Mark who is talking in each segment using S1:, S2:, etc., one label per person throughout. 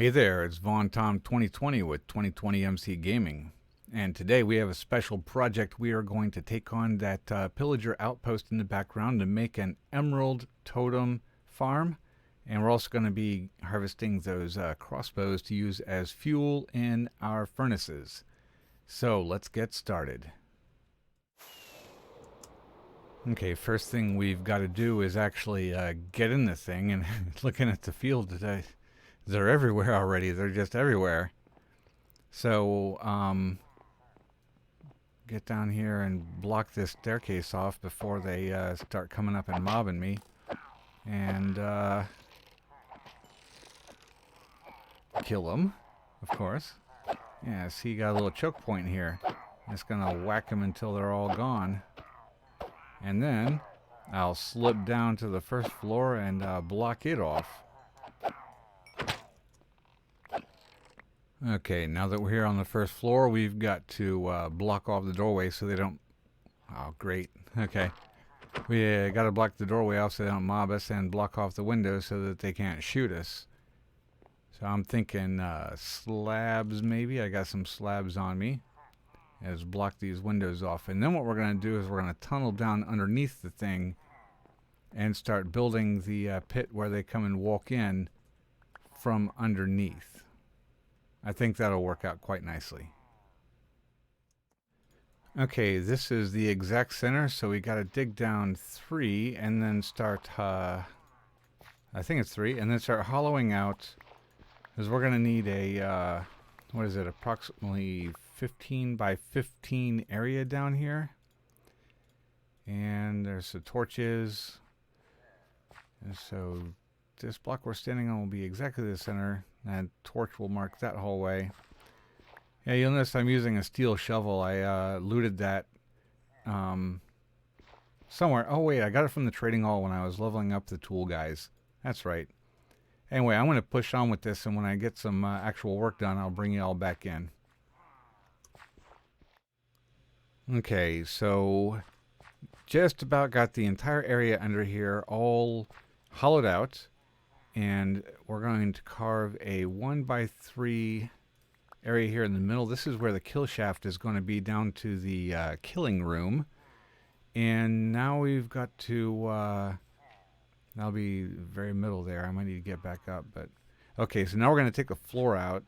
S1: Hey there, it's VonTom 2020 with 2020 MC Gaming. And today we have a special project. We are going to take on that Pillager Outpost in the background to make an Emerald Totem Farm. And we're also going to be harvesting those crossbows to use as fuel in our furnaces. So let's get started. Okay, first thing we've got to do is actually get in the thing, and looking at the field today. They're everywhere already. They're just everywhere. So, get down here and block this staircase off before they start coming up and mobbing me. And kill them, of course. Yeah, see, you got a little choke point here. It's gonna whack them until they're all gone. And then I'll slip down to the first floor and block it off. Okay, now that we're here on the first floor, we've got to block off the doorway so they don't... Oh, great. Okay. We got to block the doorway off so they don't mob us, and block off the windows so that they can't shoot us. So I'm thinking slabs maybe. I got some slabs on me. Just block these windows off. And then what we're going to do is we're going to tunnel down underneath the thing and start building the pit where they come and walk in from underneath. I think that'll work out quite nicely. Okay, this is the exact center, so we got to dig down 3 and then start, I think it's 3, and then start hollowing out, because we're going to need a, what is it, approximately 15 by 15 area down here. And there's the torches. And so this block we're standing on will be exactly the center. And torch will mark that hallway. Yeah, you'll notice I'm using a steel shovel. I looted that somewhere. Oh wait, I got it from the trading hall when I was leveling up the tool guys. That's right. Anyway, I'm going to push on with this, and when I get some actual work done, I'll bring you all back in. Okay, so just about got the entire area under here all hollowed out. And we're going to carve a 1x3 area here in the middle. This is where the kill shaft is going to be, down to the killing room. And now we've got to, that'll be very middle there. I might need to get back up, but okay. So now we're going to take the floor out,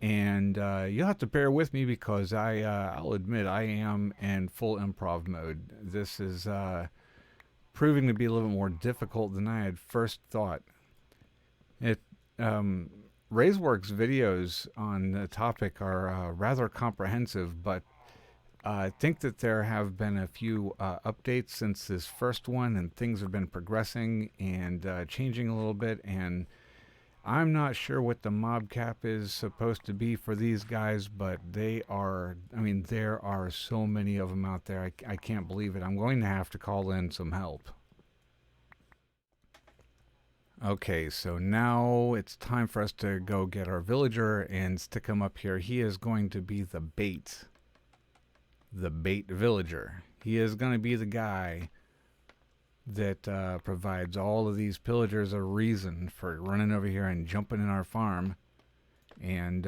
S1: and you'll have to bear with me because I'll admit I am in full improv mode. This is proving to be a little bit more difficult than I had first thought. Rayzworks videos on the topic are rather comprehensive, but I think that there have been a few updates since this first one, and things have been progressing and changing a little bit, and I'm not sure what the mob cap is supposed to be for these guys, but they are, I mean, there are so many of them out there. I can't believe it. I'm going to have to call in some help. Okay, so now it's time for us to go get our villager and stick him up here. He is going to be the bait villager. He is going to be the guy that provides all of these pillagers a reason for running over here and jumping in our farm and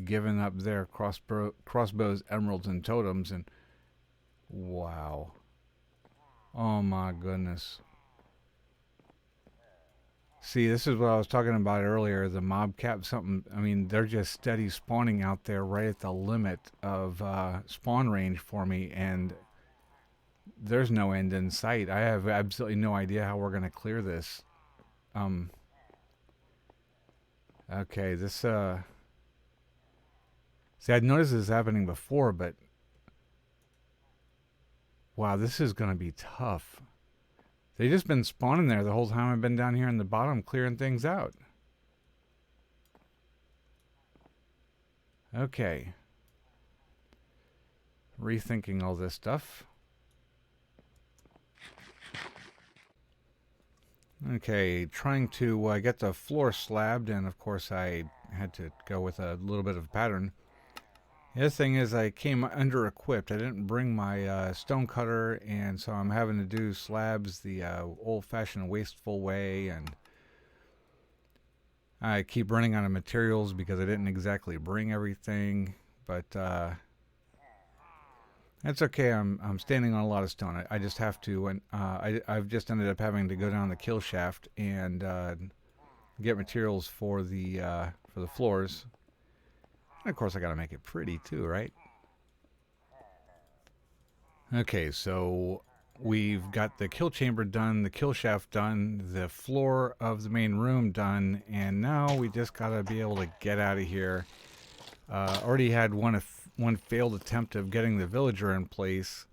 S1: giving up their crossbows, emeralds, and totems. And wow. Oh my goodness. See, this is what I was talking about earlier, the mob cap, something, I mean, they're just steady spawning out there right at the limit of spawn range for me, and there's no end in sight. I have absolutely no idea how we're going to clear this. Okay, this, see, I'd noticed this happening before, but wow, this is going to be tough. They've just been spawning there the whole time I've been down here in the bottom clearing things out. Okay. Rethinking all this stuff. Okay, trying to get the floor slabbed, and of course I had to go with a little bit of a pattern. The other thing is I came under-equipped. I didn't bring my stone cutter, and so I'm having to do slabs the old-fashioned wasteful way, and I keep running out of materials because I didn't exactly bring everything, but that's okay. I'm standing on a lot of stone. I just have to, and I've just ended up having to go down the kill shaft and get materials for the floors. And of course, I got to make it pretty too, right? Okay, so we've got the kill chamber done, the kill shaft done, the floor of the main room done, and now we just gotta be able to get out of here. Already had one failed attempt of getting the villager in place,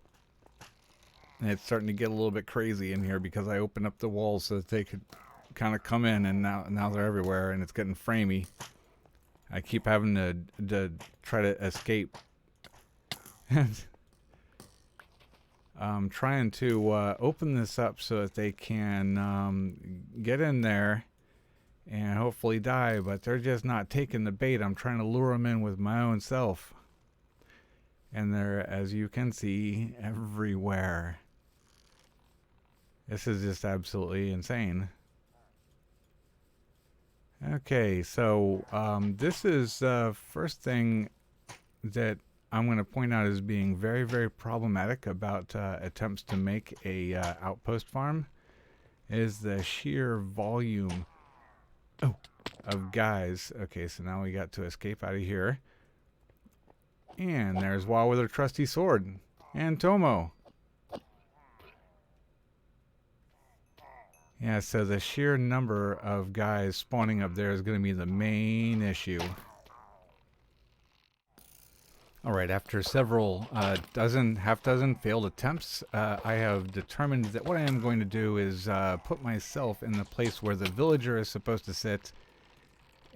S1: and it's starting to get a little bit crazy in here because I opened up the walls so that they could kind of come in, and now they're everywhere, and it's getting framey. I keep having to try to escape. I'm trying to open this up so that they can get in there and hopefully die, but they're just not taking the bait. I'm trying to lure them in with my own self. And they're, as you can see, everywhere. This is just absolutely insane. Okay, so this is the first thing that I'm going to point out as being very, very problematic about attempts to make a outpost farm is the sheer volume of guys. Okay, so now we got to escape out of here. And there's Wa with her trusty sword. And Tomo. Yeah, so the sheer number of guys spawning up there is going to be the main issue. Alright, after several half dozen failed attempts, I have determined that what I am going to do is put myself in the place where the villager is supposed to sit.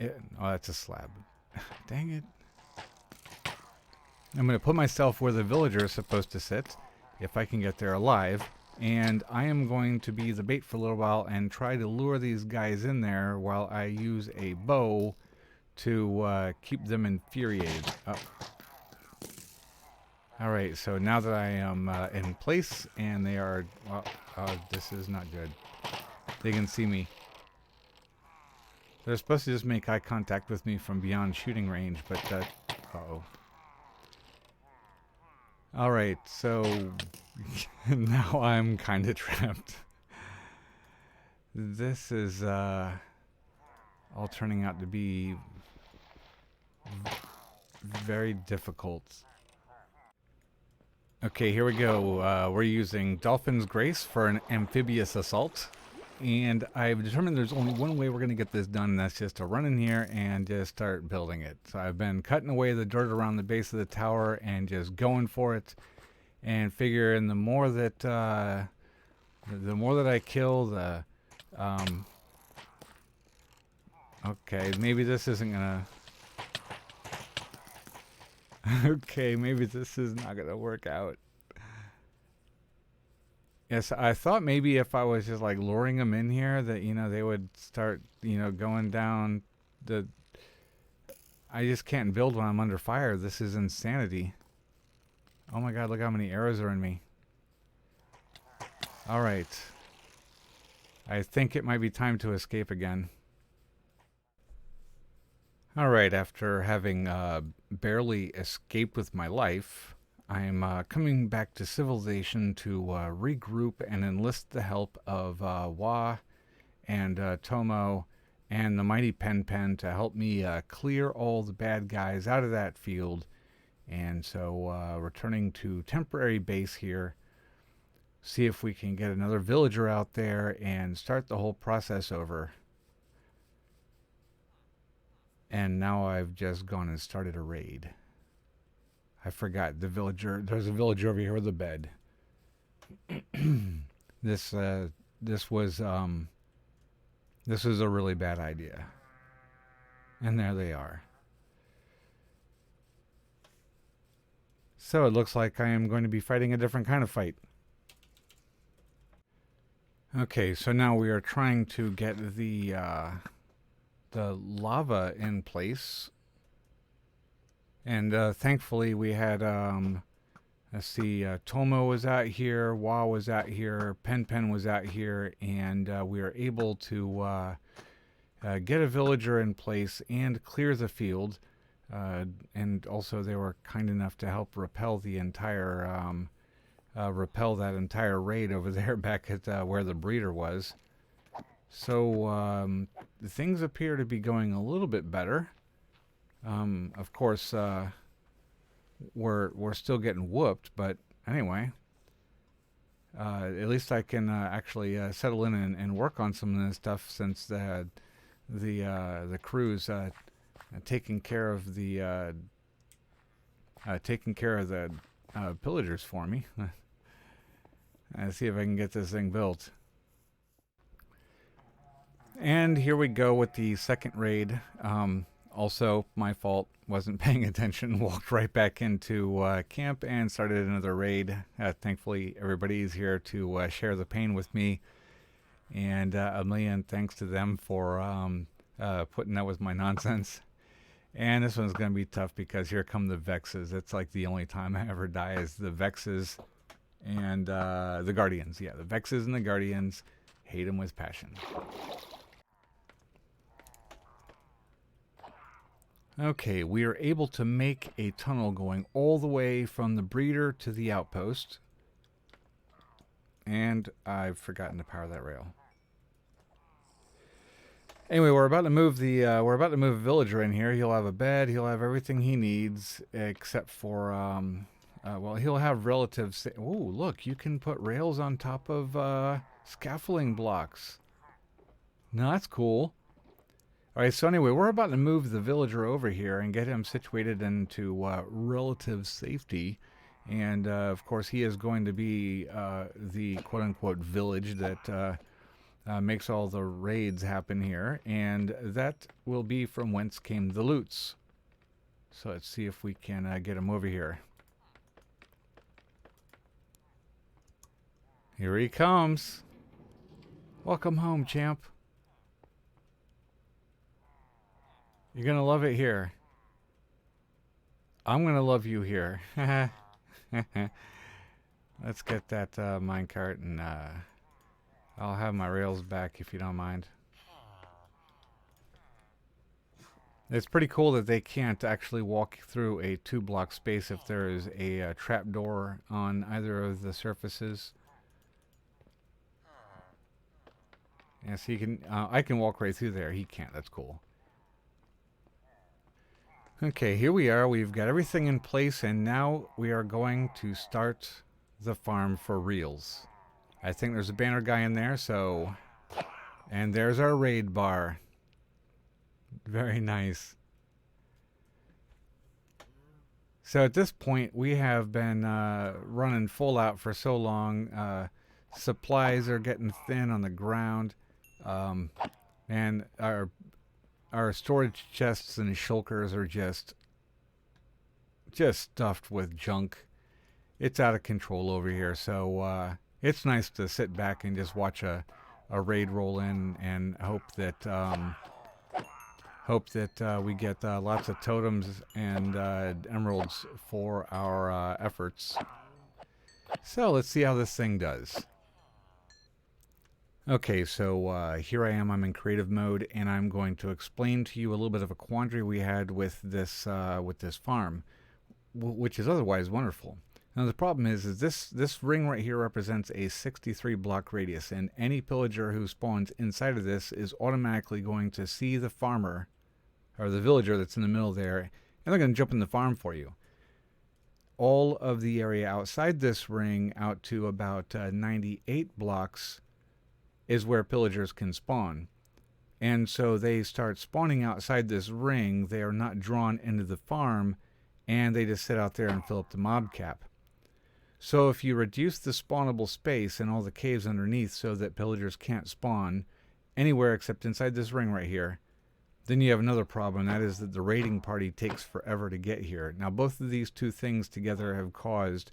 S1: Oh, that's a slab. Dang it. I'm going to put myself where the villager is supposed to sit, if I can get there alive, and I am going to be the bait for a little while and try to lure these guys in there while I use a bow to keep them infuriated. Oh. Alright, so now that I am in place and they are... Well, this is not good. They can see me. They're supposed to just make eye contact with me from beyond shooting range, but that... Uh-oh. Alright, so... now I'm kind of trapped. This is all turning out to be very difficult. Okay, here we go. We're using Dolphin's Grace for an Amphibious Assault. And I've determined there's only one way we're going to get this done, and that's just to run in here and just start building it. So I've been cutting away the dirt around the base of the tower and just going for it. And figuring the more that I kill, the... okay, maybe this isn't going to... Okay, maybe this is not going to work out. Yes, I thought maybe if I was just like luring them in here that, you know, they would start, you know, going down the... I just can't build when I'm under fire. This is insanity. Oh my god, look how many arrows are in me. Alright. I think it might be time to escape again. Alright, after having barely escaped with my life, I'm coming back to civilization to regroup and enlist the help of Wa and Tomo and the mighty Pen to help me clear all the bad guys out of that field. And so returning to temporary base here, see if we can get another villager out there and start the whole process over. And now I've just gone and started a raid. I forgot the villager. There's a villager over here with a bed. This was a really bad idea. And there they are. So it looks like I am going to be fighting a different kind of fight. Okay, so now we are trying to get the lava in place. And thankfully we had, let's see, Tomo was out here, Wa was out here, Pen was out here, and we were able to get a villager in place and clear the field. And also they were kind enough to help repel the entire repel that entire raid over there back at where the breeder was. So things appear to be going a little bit better. Of course, we're still getting whooped, but anyway, at least I can actually settle in and work on some of this stuff since the crew's taking care of the pillagers for me. Let's see if I can get this thing built. And here we go with the second raid. Also, my fault. Wasn't paying attention. Walked right back into camp and started another raid. Thankfully, everybody's here to share the pain with me. And a million thanks to them for putting up with my nonsense. And this one's going to be tough because here come the Vexes. It's like the only time I ever die is the Vexes and the Guardians. Yeah, the Vexes and the Guardians. Hate them with passion. Okay, we are able to make a tunnel going all the way from the breeder to the outpost. And I've forgotten to power that rail. Anyway, we're about to move a villager in here. He'll have a bed, he'll have everything he needs except for well, he'll have relatives. Ooh, look, you can put rails on top of scaffolding blocks. No, that's cool. Alright, so anyway, we're about to move the villager over here and get him situated into relative safety. And, of course, he is going to be the quote-unquote village that makes all the raids happen here. And that will be from whence came the loots. So let's see if we can get him over here. Here he comes. Welcome home, champ. You're going to love it here. I'm going to love you here. Let's get that minecart and I'll have my rails back if you don't mind. It's pretty cool that they can't actually walk through a 2-block space if there is a trapdoor on either of the surfaces. Yes, he can. I can walk right through there. He can't. That's cool. Okay, here we are. We've got everything in place, and now we are going to start the farm for reals. I think there's a banner guy in there, so... And there's our raid bar. Very nice. So at this point, we have been running full out for so long. Supplies are getting thin on the ground. And our storage chests and shulkers are just stuffed with junk. It's out of control over here, so it's nice to sit back and just watch a raid roll in and hope that we get lots of totems and emeralds for our efforts. So let's see how this thing does. Okay, so here I am. I'm in creative mode, and I'm going to explain to you a little bit of a quandary we had with this farm, which is otherwise wonderful. Now the problem is this ring right here represents a 63 block radius, and any pillager who spawns inside of this is automatically going to see the farmer, or the villager that's in the middle there, and they're going to jump in the farm for you. All of the area outside this ring, out to about 98 blocks, is where pillagers can spawn. And so they start spawning outside this ring. They are not drawn into the farm, and they just sit out there and fill up the mob cap. So if you reduce the spawnable space and all the caves underneath so that pillagers can't spawn anywhere except inside this ring right here, then you have another problem, and that is that the raiding party takes forever to get here. Now both of these two things together have caused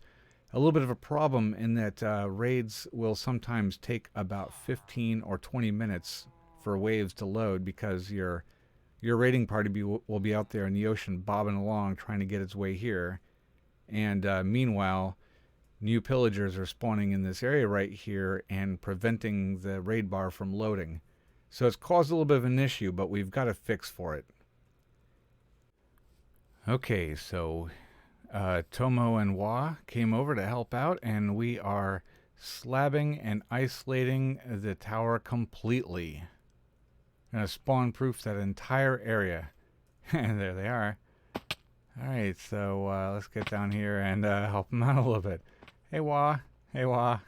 S1: a little bit of a problem in that raids will sometimes take about 15 or 20 minutes for waves to load because your raiding party will be out there in the ocean bobbing along trying to get its way here. And meanwhile, new pillagers are spawning in this area right here and preventing the raid bar from loading. So it's caused a little bit of an issue, but we've got a fix for it. Okay, so Tomo and Wa came over to help out, and we are slabbing and isolating the tower completely. Gonna spawn proof that entire area. And there they are. Alright, so let's get down here and help them out a little bit. Hey Wa. Hey Wa.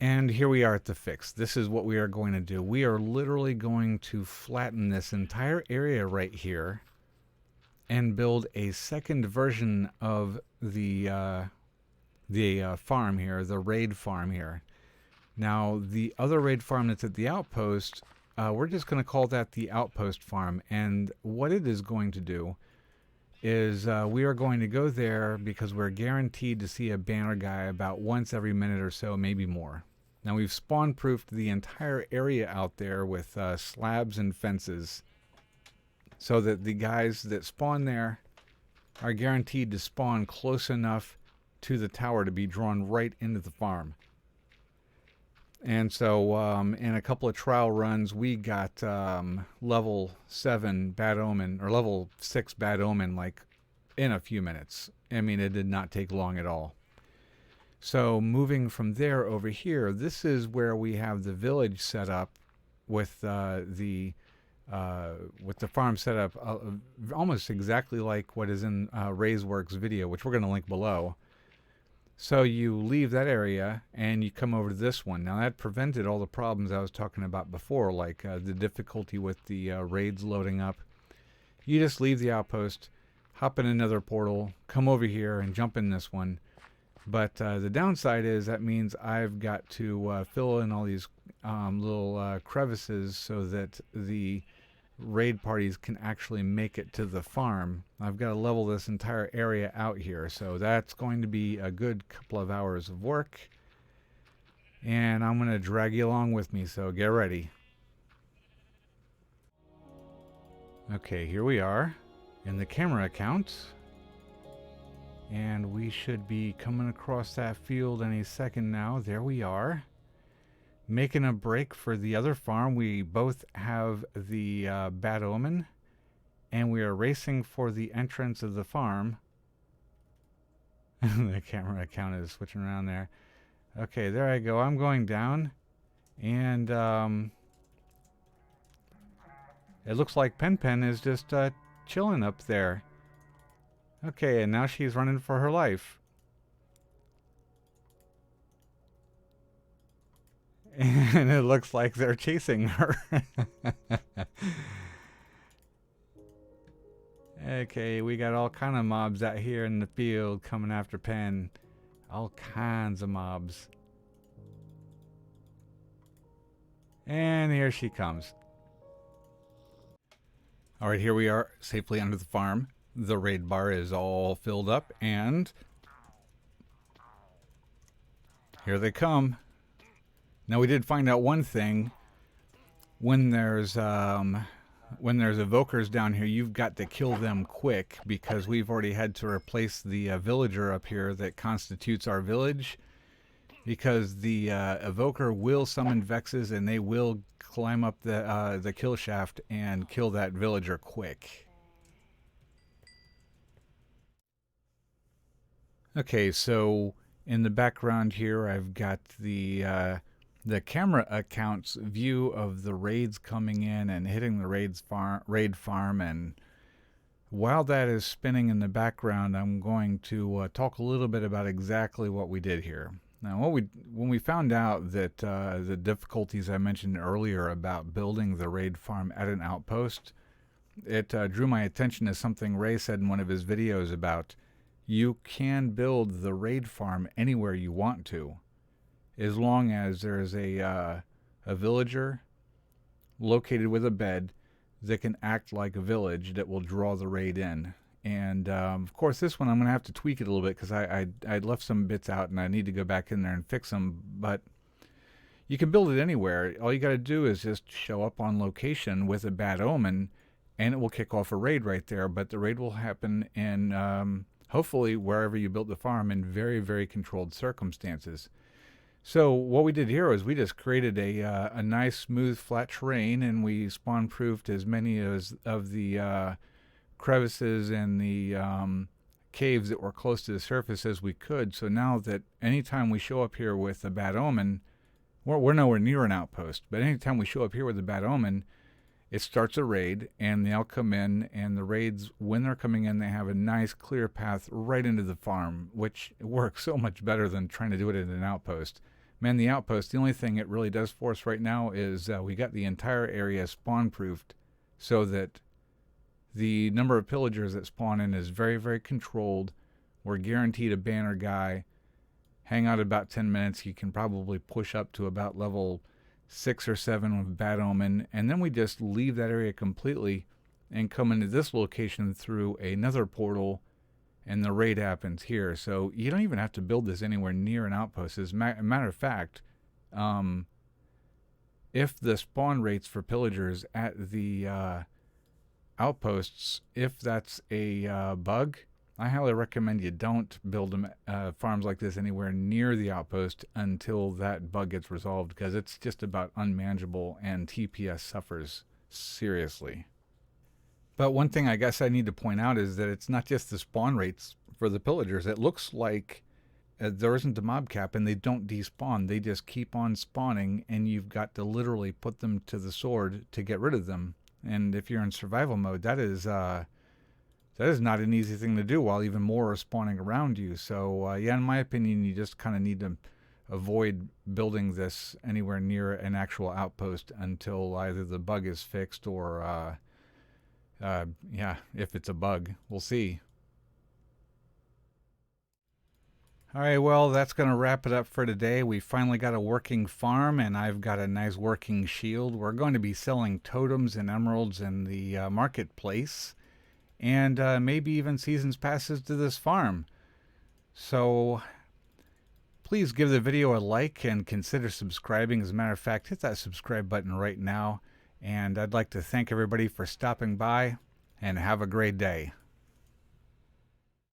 S1: And here we are at the fix. This is what we are going to do. We are literally going to flatten this entire area right here and build a second version of the farm here, the raid farm here. Now, the other raid farm that's at the outpost, we're just going to call that the Outpost Farm. And what it is going to do is we are going to go there because we're guaranteed to see a banner guy about once every minute or so, maybe more. Now, we've spawn-proofed the entire area out there with slabs and fences so that the guys that spawn there are guaranteed to spawn close enough to the tower to be drawn right into the farm. And so in a couple of trial runs, we got level 7 Bad Omen, or level 6 Bad Omen, like in a few minutes. I mean, it did not take long at all. So moving from there over here, this is where we have the village set up with the farm set up almost exactly like what is in Ray's Works video, which we're going to link below. So you leave that area and you come over to this one. Now that prevented all the problems I was talking about before, like the difficulty with the raids loading up. You just leave the outpost, hop in another portal, come over here and jump in this one. But the downside is that means I've got to fill in all these little crevices so that the raid parties can actually make it to the farm. I've got to level this entire area out here, so that's going to be a good couple of hours of work. And I'm going to drag you along with me, so get ready. Okay, here we are in the camera account. And we should be coming across that field any second now. There we are. Making a break for the other farm. We both have the Bad Omen. And we are racing for the entrance of the farm. The camera account is switching around there. Okay, there I go. I'm going down. And it looks like Pen Pen is just chilling up there. Okay, and now she's running for her life. And it looks like they're chasing her. Okay, we got all kind of mobs out here in the field coming after Pen. All kinds of mobs. And here she comes. Alright, here we are, safely under the farm. The raid bar is all filled up, and here they come. Now we did find out one thing. When there's evokers down here, you've got to kill them quick, because we've already had to replace the villager up here that constitutes our village, because the evoker will summon Vexes and they will climb up the kill shaft and kill that villager quick. Okay, so in the background here, I've got the camera account's view of the raids coming in and hitting the raid farm, and while that is spinning in the background, I'm going to talk a little bit about exactly what we did here. Now, when we found out that the difficulties I mentioned earlier about building the raid farm at an outpost, it drew my attention to something Ray said in one of his videos about you can build the raid farm anywhere you want to, as long as there is a villager located with a bed that can act like a village that will draw the raid in. And of course, this one I'm going to have to tweak it a little bit because I left some bits out and I need to go back in there and fix them. But you can build it anywhere. All you got to do is just show up on location with a Bad Omen, and it will kick off a raid right there. But the raid will happen in hopefully wherever you built the farm in very, very controlled circumstances. So what we did here was we just created a nice smooth flat terrain, and we spawn proofed as many as of the crevices and the caves that were close to the surface as we could. So now that anytime we show up here with a bad omen, we're nowhere near an outpost, but anytime we show up here with a bad omen, it starts a raid, and they'll come in, and the raids, when they're coming in, they have a nice clear path right into the farm, which works so much better than trying to do it in an outpost. Man, the outpost, the only thing it really does for us right now is we got the entire area spawn proofed so that the number of pillagers that spawn in is very, very controlled. We're guaranteed a banner guy. Hang out about 10 minutes. You can probably push up to about level 6 or 7 with bad omen. And then we just leave that area completely and come into this location through another portal, and the raid happens here. So you don't even have to build this anywhere near an outpost. As a matter of fact, if the spawn rates for pillagers at the outposts, if that's a bug, I highly recommend you don't build them farms like this anywhere near the outpost until that bug gets resolved, because it's just about unmanageable and TPS suffers seriously. But one thing I guess I need to point out is that it's not just the spawn rates for the pillagers. It looks like there isn't a mob cap, and they don't despawn. They just keep on spawning, and you've got to literally put them to the sword to get rid of them. And if you're in survival mode, that is not an easy thing to do while even more are spawning around you. So yeah, in my opinion, you just kind of need to avoid building this anywhere near an actual outpost until either the bug is fixed or yeah, if it's a bug. We'll see. All right, well, that's going to wrap it up for today. We finally got a working farm, and I've got a nice working shield. We're going to be selling totems and emeralds in the marketplace, and maybe even seasons passes to this farm. So please give the video a like and consider subscribing. As a matter of fact, hit that subscribe button right now. And I'd like to thank everybody for stopping by, and have a great day.